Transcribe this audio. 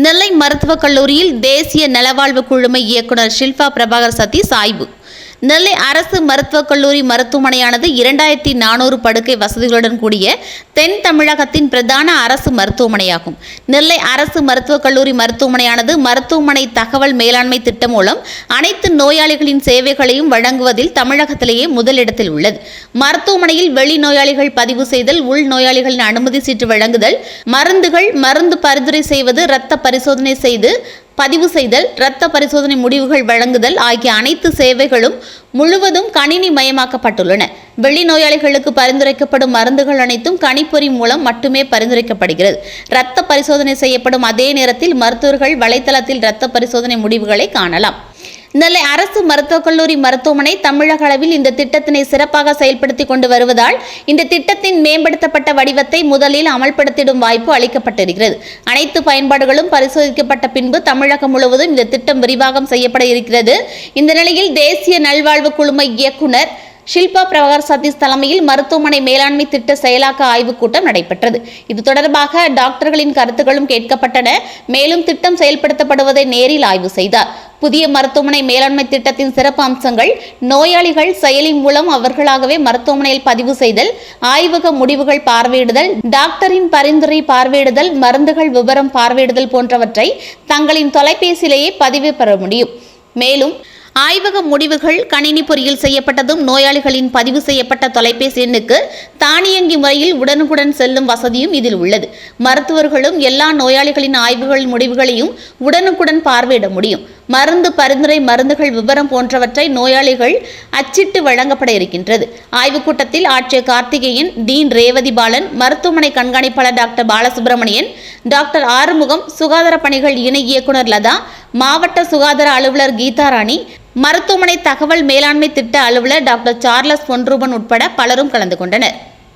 நெல்லை மருத்துவக் கல்லூரியில் தேசிய நலவாழ்வு குழும இயக்குநர் ஷில்பா பிரபாகர் சதீஷ் ஆய்வு. நெல்லை அரசு மருத்துவக் கல்லூரி மருத்துவமனையானது 2400 படுக்கை வசதிகளுடன் கூடிய தென் தமிழகத்தின் பிரதான அரசு மருத்துவமனையாகும். நெல்லை அரசு மருத்துவக் கல்லூரி மருத்துவமனையானது மருத்துவமனை தகவல் மேலாண்மை திட்டம் மூலம் அனைத்து நோயாளிகளின் சேவைகளையும் வழங்குவதில் தமிழகத்திலேயே முதலிடத்தில் உள்ளது. மருத்துவமனையில் வெளி நோயாளிகள் பதிவு செய்தல், உள் நோயாளிகளின் அனுமதி சீட்டு வழங்குதல், மருந்து பரிந்துரை செய்வது, இரத்த பரிசோதனை செய்து பதிவு செய்தல், இரத்த பரிசோதனை முடிவுகள் வழங்குதல் ஆகிய அனைத்து சேவைகளும் முழுவதும் கணினி மயமாக்கப்பட்டுள்ளன. வெளி நோயாளிகளுக்கு பரிந்துரைக்கப்படும் மருந்துகள் அனைத்தும் கணிப்பொறி மூலம் மட்டுமே பரிந்துரைக்கப்படுகிறது. இரத்த பரிசோதனை செய்யப்படும் அதே நேரத்தில் மருத்துவர்கள் வலைத்தளத்தில் இரத்த பரிசோதனை முடிவுகளை காணலாம். நெல்லை அரசு மருத்துவக் கல்லூரி மருத்துவமனை தமிழக அளவில் இந்த திட்டத்தினை சிறப்பாக செயல்படுத்தி கொண்டு வருவதால் இந்த திட்டத்தின் மேம்படுத்தப்பட்ட வடிவத்தை முதலில் அமல்படுத்திடும் வாய்ப்பு அளிக்கப்பட்டிருக்கிறது. அனைத்து பயன்பாடுகளும் பரிசோதிக்கப்பட்ட பின்பு தமிழகம் முழுவதும் இந்த திட்டம் விரிவாக்கம் செய்யப்பட இருக்கிறது. இந்த நிலையில் தேசிய நல்வாழ்வு குழும இயக்குநர் ஷில்பா பிரபாகர் சதீஷ் தலைமையில் மருத்துவமனை மேலாண்மை திட்ட செயலாக்க ஆய்வுக் கூட்டம் நடைபெற்றது. இது தொடர்பாக டாக்டர்களின் கருத்துக்களும் கேட்கப்பட்டன. மேலும் திட்டம் செயல்படுத்தப்படுவதை நேரில் ஆய்வு செய்தார். புதிய மருத்துவமனை மேலாண்மை திட்டத்தின் சிறப்பு அம்சங்கள்: நோயாளிகள் செயலி மூலம் அவர்களாகவே மருத்துவமனையில் பதிவு செய்தல், ஆய்வக முடிவுகள் பார்வையிடுதல், டாக்டரின் பரிந்துரை பார்வையிடுதல், மருந்துகள் விவரம் பார்வையிடுதல் போன்றவற்றை தங்களின் தொலைபேசியிலேயே பதிவு பெற முடியும். மேலும் ஆய்வக முடிவுகள் கணினி பொறியில் செய்யப்பட்டதும் நோயாளிகளின் பதிவு செய்யப்பட்ட தொலைபேசி எண்ணுக்கு தானியங்கி முறையில் உடனுக்குடன் செல்லும் வசதியும் இதில் உள்ளது. மருத்துவர்களும் எல்லா நோயாளிகளின் ஆய்வுகள் முடிவுகளையும் உடனுக்குடன் பார்வையிட முடியும். மருந்து பரிந்துரை, மருந்துகள் விவரம் போன்றவற்றை நோயாளிகள் அச்சிட்டு வழங்கப்பட இருக்கின்றது. ஆய்வுக் கூட்டத்தில் ஆட்சியர் கார்த்திகேயன், டீன் ரேவதி பாலன், மருத்துவமனை கண்காணிப்பாளர் டாக்டர் பாலசுப்ரமணியன், டாக்டர் ஆறுமுகம், சுகாதார பணிகள் இணை இயக்குநர் லதா, மாவட்ட சுகாதார அலுவலர் கீதாராணி, மருத்துவமனை தகவல் மேலாண்மை திட்ட அலுவலர் டாக்டர் சார்லஸ் பொன்ரூபன் உட்பட பலரும் கலந்து கொண்டனர்.